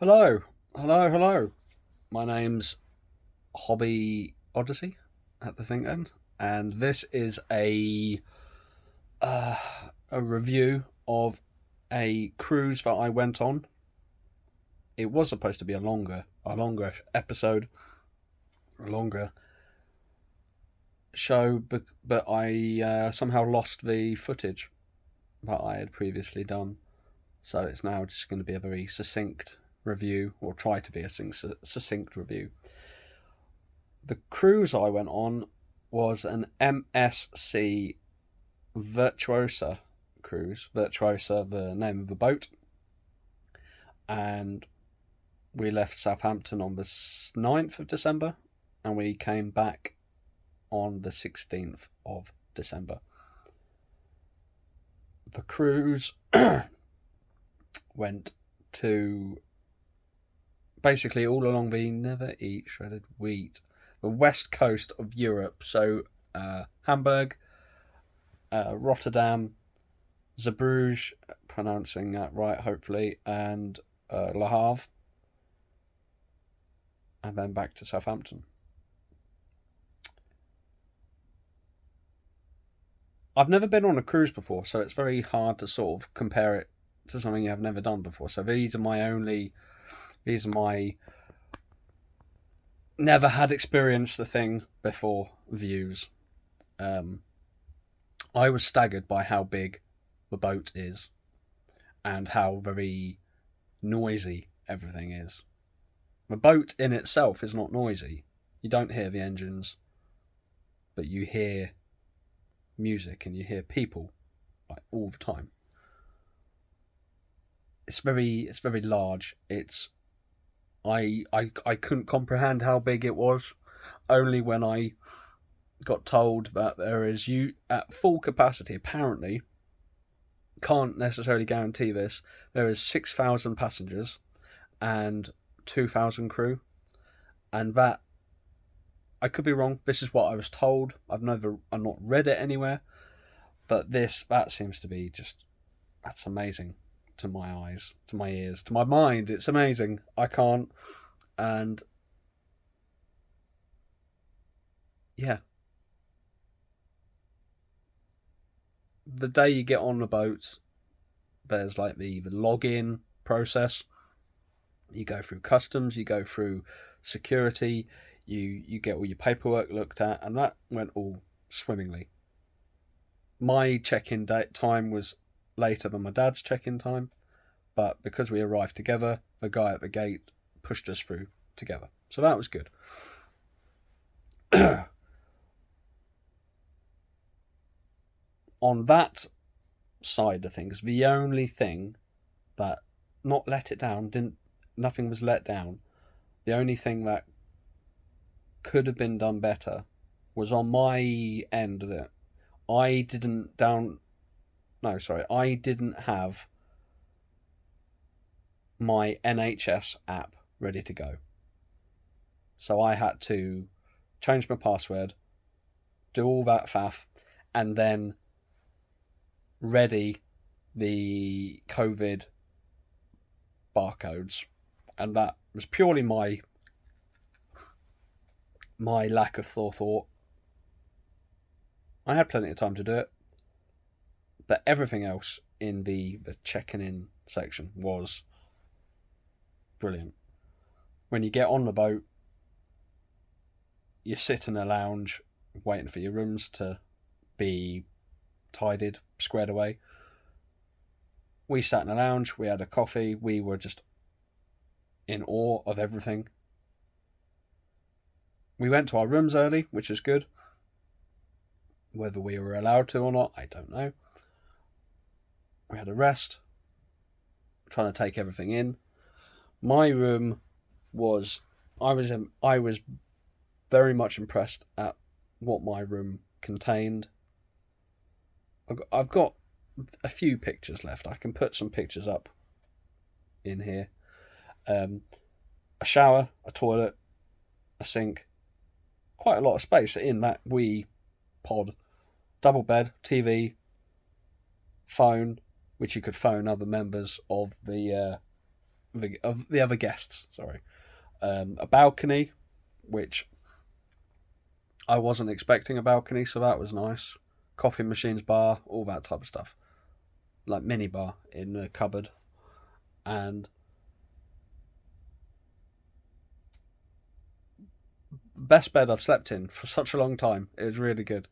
Hello, hello. My name's Hobby Odyssey at the Think End, and this is uh, a review of a cruise that I went on. It was supposed to be a longer episode, a longer show, but I somehow lost the footage that I had previously done. So it's now just going to be a very succinct review, or try to be a succinct review. The cruise I went on was an MSC Virtuosa Cruise. Virtuosa, the name of the boat. And we left Southampton on the 9th of December and we came back on the 16th of December. The cruise went to basically all along the never eat shredded wheat, the west coast of Europe. So Hamburg, Rotterdam, Zeebrugge, pronouncing that right hopefully, and Le Havre, and then back to Southampton. I've never been on a cruise before, so it's very hard to sort of compare it to something I've never done before. So these are my never had experienced the thing before views. I was staggered by how big the boat is and how very noisy everything is. The boat in itself is not noisy. You don't hear the engines, but you hear music and you hear people like all the time. It's very large. I couldn't comprehend how big it was, only when I got told that there is, you at full capacity, apparently, can't necessarily guarantee this, there is 6,000 passengers and 2,000 crew, and that, I could be wrong, this is what I was told. I've not read it anywhere, but that seems to be just, that's amazing to my eyes, to my ears, to my mind. It's amazing. I can't. And yeah, the day you get on the boat, there's like the login process. You go through customs, you go through security, you get all your paperwork looked at, and that went all swimmingly. My check-in time was later than my dad's check-in time, but because we arrived together, the guy at the gate pushed us through together. So that was good. On that side of things, the only thing that not let it down, nothing was let down. The only thing that could have been done better was on my end of it. I didn't have my NHS app ready to go. So I had to change my password, do all that faff, and then ready the COVID barcodes. And that was purely my lack of forethought. I had plenty of time to do it, but everything else in the checking in section was brilliant. When you get on the boat, you sit in a lounge waiting for your rooms to be tidied, squared away. We sat in a lounge, we had a coffee, we were just in awe of everything. We went to our rooms early, which was good. Whether we were allowed to or not, I don't know. We had a rest, trying to take everything in. My room was, I was very much impressed at what my room contained. I've got a few pictures left. I can put some pictures up in here. A shower, a toilet, a sink, quite a lot of space in that wee pod. Double bed, TV, phone, which you could phone other members of the the other guests. Sorry, a balcony, which I wasn't expecting a balcony, so that was nice. Coffee machines, bar, all that type of stuff, like mini bar in a cupboard, and best bed I've slept in for such a long time. It was really good.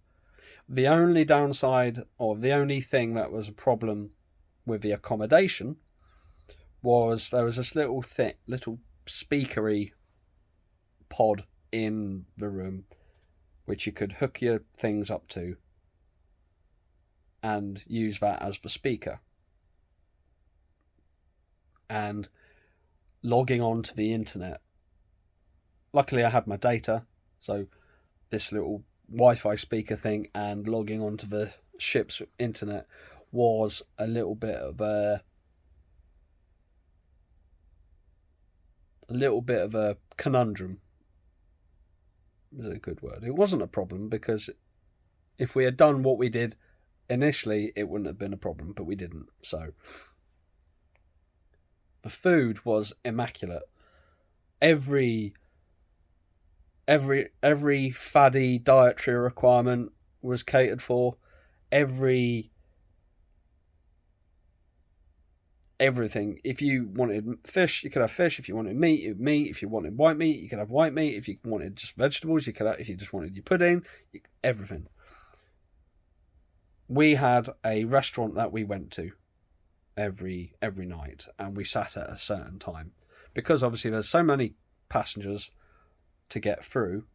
The only downside, or the only thing that was a problem with the accommodation, was there was this little speakery pod in the room, which you could hook your things up to and use that as the speaker. And logging on to the internet. Luckily I had my data, so this little Wi-Fi speaker thing and logging onto the ship's internet was a little bit of a conundrum. Is a good word. It wasn't a problem, because if we had done what we did initially, it wouldn't have been a problem, but we didn't. So the food was immaculate. Every faddy dietary requirement was catered for. Everything. If you wanted fish, you could have fish. If you wanted meat, you had meat. If you wanted white meat, you could have white meat. If you wanted just vegetables, you could have. If you just wanted your pudding, everything. We had a restaurant that we went to every night, and we sat at a certain time, because obviously there's so many passengers to get through,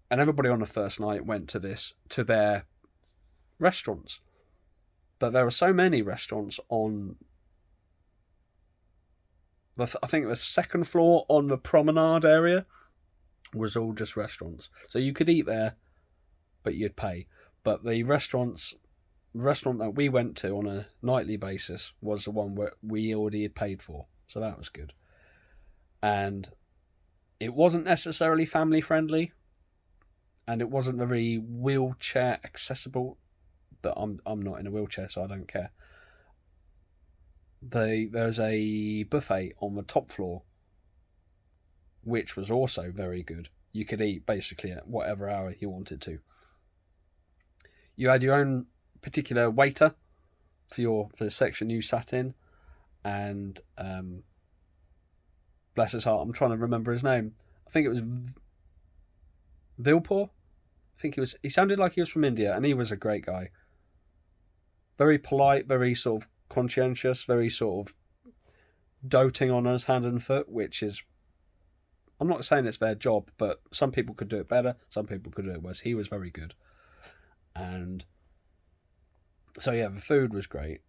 and everybody on the first night went to their restaurants. But there were so many restaurants on I think the second floor on the promenade area was all just restaurants. So you could eat there, but you'd pay. But the restaurant that we went to on a nightly basis was the one where we already had paid for. So that was good. And it wasn't necessarily family friendly, and it wasn't very wheelchair accessible. But I'm not in a wheelchair, so I don't care. There's a buffet on the top floor, which was also very good. You could eat basically at whatever hour you wanted to. You had your own particular waiter for the section you sat in, and bless his heart, I'm trying to remember his name. I think it was Vilpor. He sounded like he was from India, and he was a great guy. Very polite, very sort of conscientious, very sort of doting on us hand and foot, which is, I'm not saying it's their job, but some people could do it better, some people could do it worse. He was very good. And so yeah, the food was great.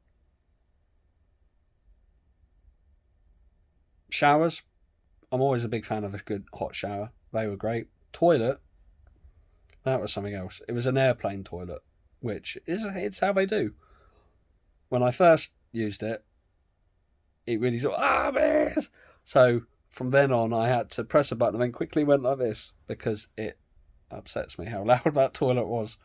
Showers, I'm always a big fan of a good hot shower. They were great. Toilet, that was something else. It was an airplane toilet, which it's how they do. When I first used it, it really sort of, this! So from then on, I had to press a button and then quickly went like this, because it upsets me how loud that toilet was.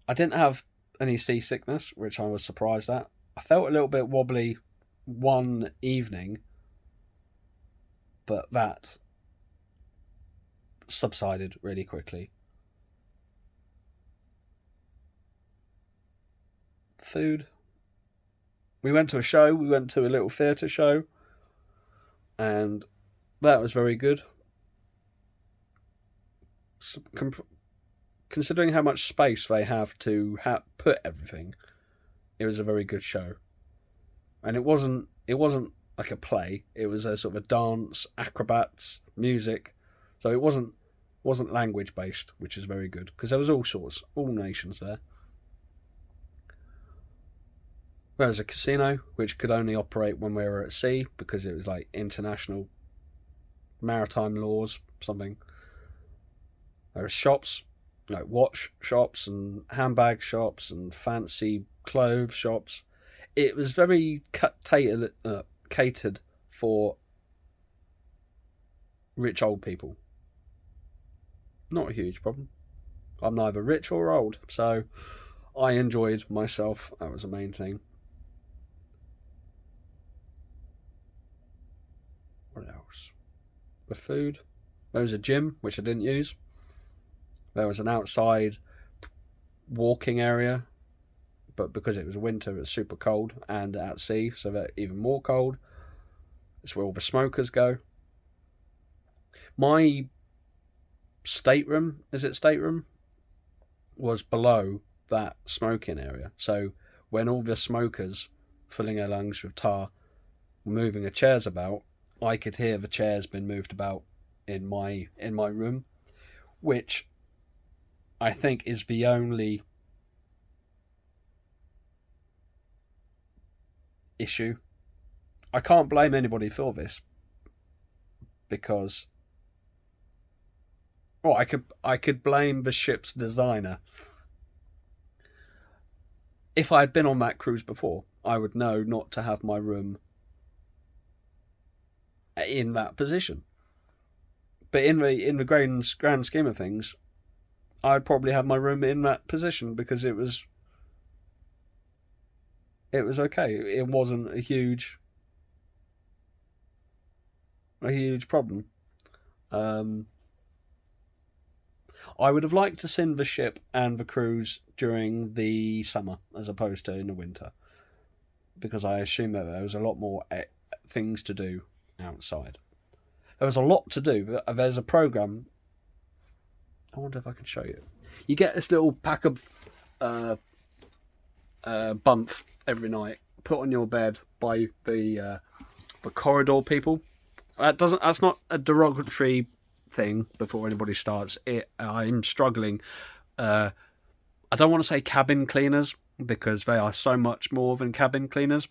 I didn't have any seasickness, which I was surprised at. I felt a little bit wobbly one evening, but that subsided really quickly. Food. We went to a show. We went to a little theatre show, and that was very good. Considering how much space they have to put everything, it was a very good show. And it wasn't like a play. It was a sort of a dance, acrobats, music. So it wasn't language based, which is very good, because there was all nations there. There was a casino, which could only operate when we were at sea, because it was like international maritime laws, something. There were shops, like watch shops and handbag shops and fancy clothes shops. It was very catered for rich old people. Not a huge problem. I'm neither rich or old, so I enjoyed myself. That was the main thing. What else? The food. There was a gym, which I didn't use. There was an outside walking area, but because it was winter, it was super cold and at sea, so that even more cold. It's where all the smokers go. My stateroom, was below that smoking area. So when all the smokers filling their lungs with tar were moving the chairs about, I could hear the chairs being moved about in my room, which I think is the only issue. I can't blame anybody for this because, well, I could blame the ship's designer. If I had been on that cruise before, I would know not to have my room in that position. But in the grand scheme of things, I would probably have my room in that position because it was okay. It wasn't a huge problem. I would have liked to seen the ship and the cruise during the summer as opposed to in the winter, because I assume that there was a lot more things to do outside. There was a lot to do. There's a program. I wonder if I can show you. You get this little pack of bump every night, put on your bed by the corridor people. That's not a derogatory thing. Before anybody starts it, I'm struggling. I don't want to say cabin cleaners because they are so much more than cabin cleaners.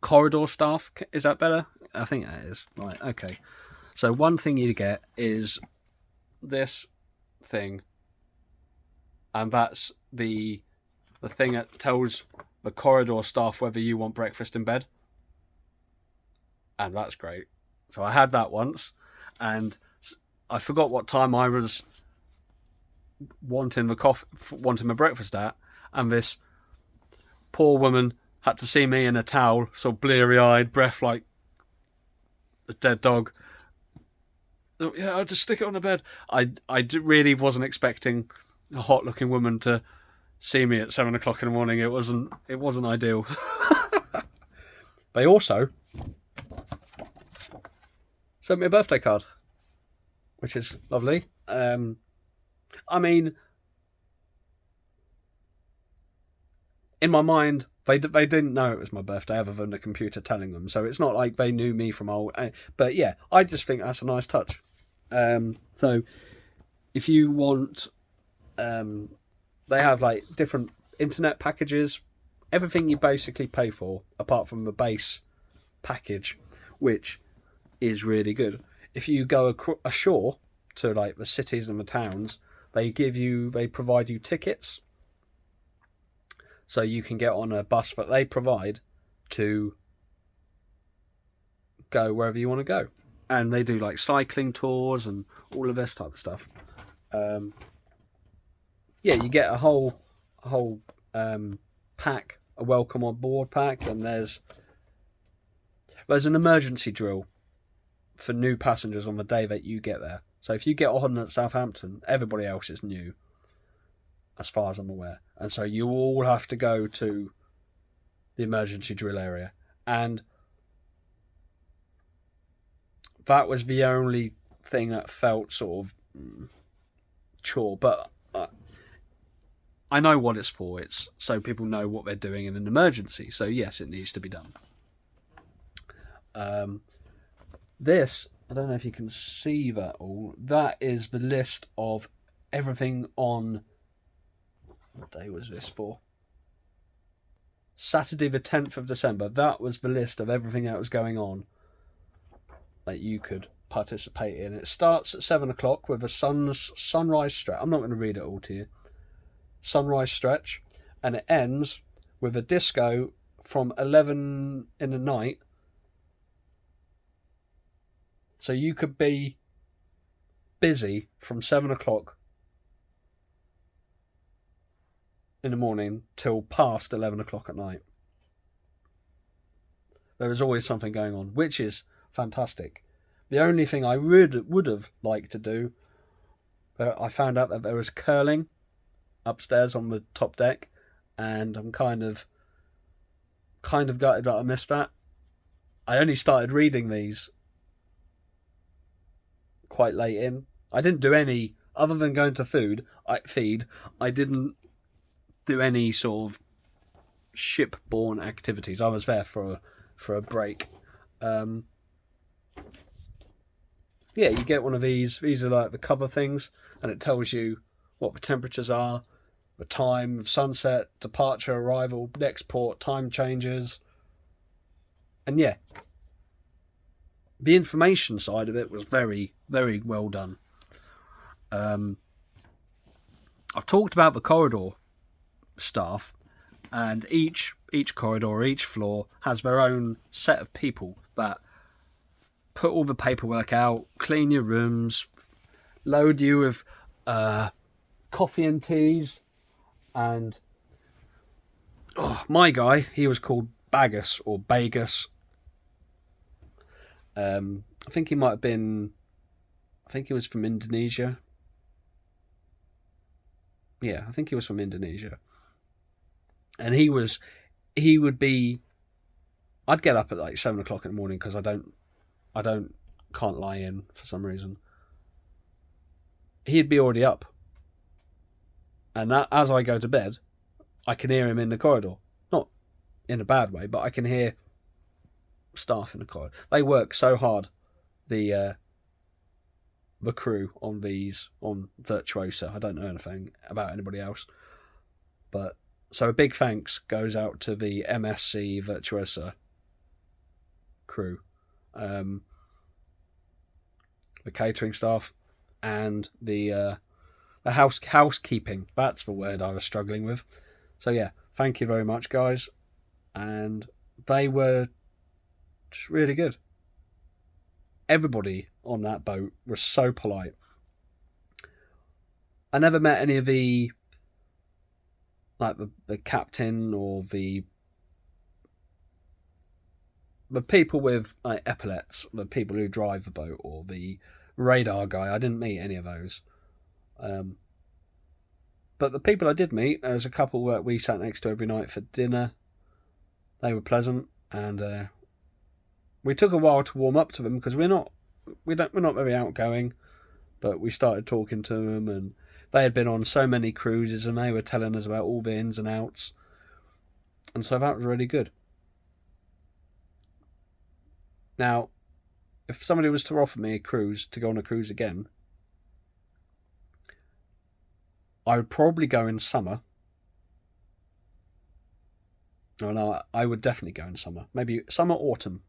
Corridor staff, is that better? I think that is. Right, okay. So one thing you get is this thing, and that's the thing that tells the corridor staff whether you want breakfast in bed. And that's great. So I had that once, and I forgot what time I was wanting my breakfast at, and this poor woman had to see me in a towel, so bleary-eyed, breath like a dead dog. Yeah, I'll just stick it on the bed. I really wasn't expecting a hot-looking woman to see me at 7 o'clock in the morning. It wasn't ideal. They also sent me a birthday card, which is lovely. I mean, in my mind, they didn't know it was my birthday other than the computer telling them. So it's not like they knew me from old. But yeah, I just think that's a nice touch. So if you want, they have like different internet packages, everything you basically pay for apart from the base package, which is really good. If you go ashore to like the cities and the towns, they provide you tickets, so you can get on a bus that they provide to go wherever you want to go, and they do like cycling tours and all of this type of stuff. Yeah, you get a whole pack, a welcome on board pack, and there's an emergency drill for new passengers on the day that you get there. So if you get on at Southampton, everybody else is new, as far as I'm aware. And so you all have to go to the emergency drill area. And that was the only thing that felt sort of chore. But I know what it's for. It's so people know what they're doing in an emergency. So yes, it needs to be done. This, I don't know if you can see that all. That is the list of everything on... What day was this for? Saturday the 10th of December. That was the list of everything that was going on that you could participate in. It starts at 7 o'clock with a sunrise stretch. I'm not going to read it all to you. Sunrise stretch. And it ends with a disco from 11 in the night. So you could be busy from 7 o'clock in the morning till past 11 o'clock at night. There is always something going on, which is fantastic. The only thing I would have liked to do, I found out that there was curling upstairs on the top deck, and I'm kind of gutted that I missed that. I only started reading these quite late in. I didn't do any, other than going to feed, I didn't do any sort of shipborne activities. I was there for a break. Yeah, you get one of these. These are like the cover things, and it tells you what the temperatures are, the time of sunset, departure, arrival, next port, time changes. And yeah, the information side of it was very, very well done. I've talked about the corridor staff, and each corridor, each floor has their own set of people that put all the paperwork out, clean your rooms, load you with coffee and teas, and my guy, he was called Bagus or Bagus. I think he might have been. I think he was from Indonesia. Yeah, I think he was from Indonesia. And he would be. I'd get up at like 7 o'clock in the morning because I can't lie in for some reason. He'd be already up. And as I go to bed, I can hear him in the corridor. Not in a bad way, but I can hear staff in the corridor. They work so hard, the crew on Virtuosa. I don't know anything about anybody else. But so a big thanks goes out to the MSC Virtuosa crew. The catering staff and the housekeeping. That's the word I was struggling with. So yeah, thank you very much, guys. And they were just really good. Everybody on that boat was so polite. I never met any of the captain or the people with like epaulets, the people who drive the boat, or the radar guy. I didn't meet any of those. But the people I did meet, there was a couple that we sat next to every night for dinner. They were pleasant, and we took a while to warm up to them because we're not very outgoing. But we started talking to them, and they had been on so many cruises, and they were telling us about all the ins and outs. And so that was really good. Now, if somebody was to offer me a cruise, to go on a cruise again, I would probably go in summer. Oh no, I would definitely go in summer. Maybe summer, autumn.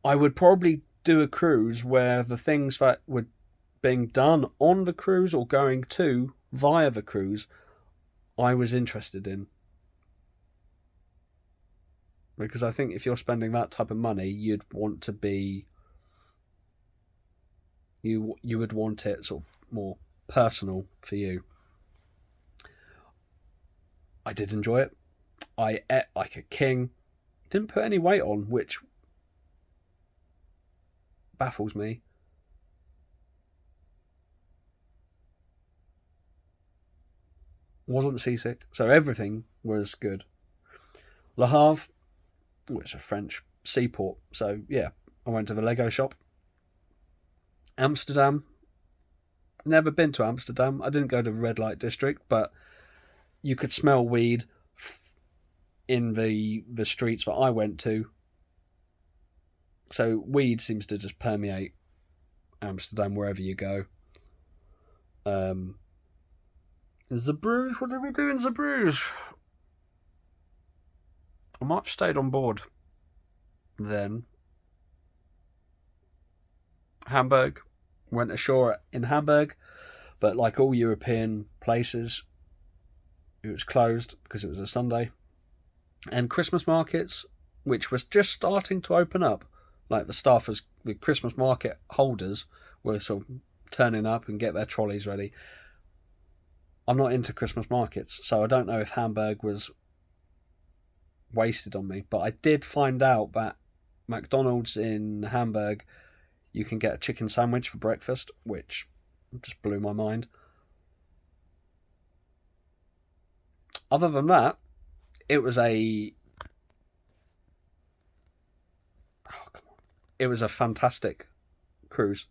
I would probably do a cruise where the things that were being done on the cruise or going to via the cruise, I was interested in. Because I think if you're spending that type of money, you'd want to be... You would want it sort of more personal for you. I did enjoy it. I ate like a king. Didn't put any weight on, which baffles me. Wasn't seasick, so everything was good. Le Havre, which is a French seaport, so yeah, I went to the Lego shop. Amsterdam, never been to Amsterdam. I didn't go to the red light district, but you could smell weed in the streets that I went to. So weed seems to just permeate Amsterdam wherever you go. Zeebrugge, what did we do in Zeebrugge? I might have stayed on board then. Hamburg, went ashore in Hamburg, but like all European places, it was closed because it was a Sunday. And Christmas markets, which was just starting to open up, like the Christmas market holders were sort of turning up and get their trolleys ready. I'm not into Christmas markets, so I don't know if Hamburg was wasted on me. But I did find out that McDonald's in Hamburg, you can get a chicken sandwich for breakfast, which just blew my mind. Other than that, it was a fantastic cruise.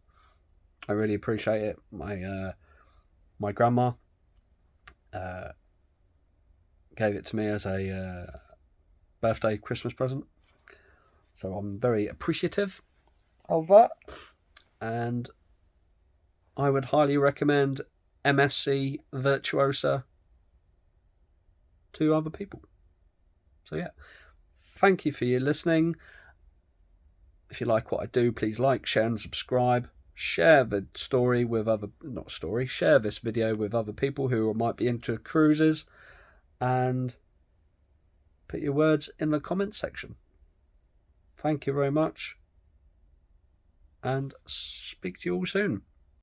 I really appreciate it. My grandma gave it to me as a birthday Christmas present, so I'm very appreciative of that. And I would highly recommend MSC Virtuosa to other people. So yeah, thank you for your listening. If you like what I do, please like, share and subscribe. Share the story with share this video with other people who might be into cruises, and put your words in the comment section. Thank you very much, and speak to you all soon.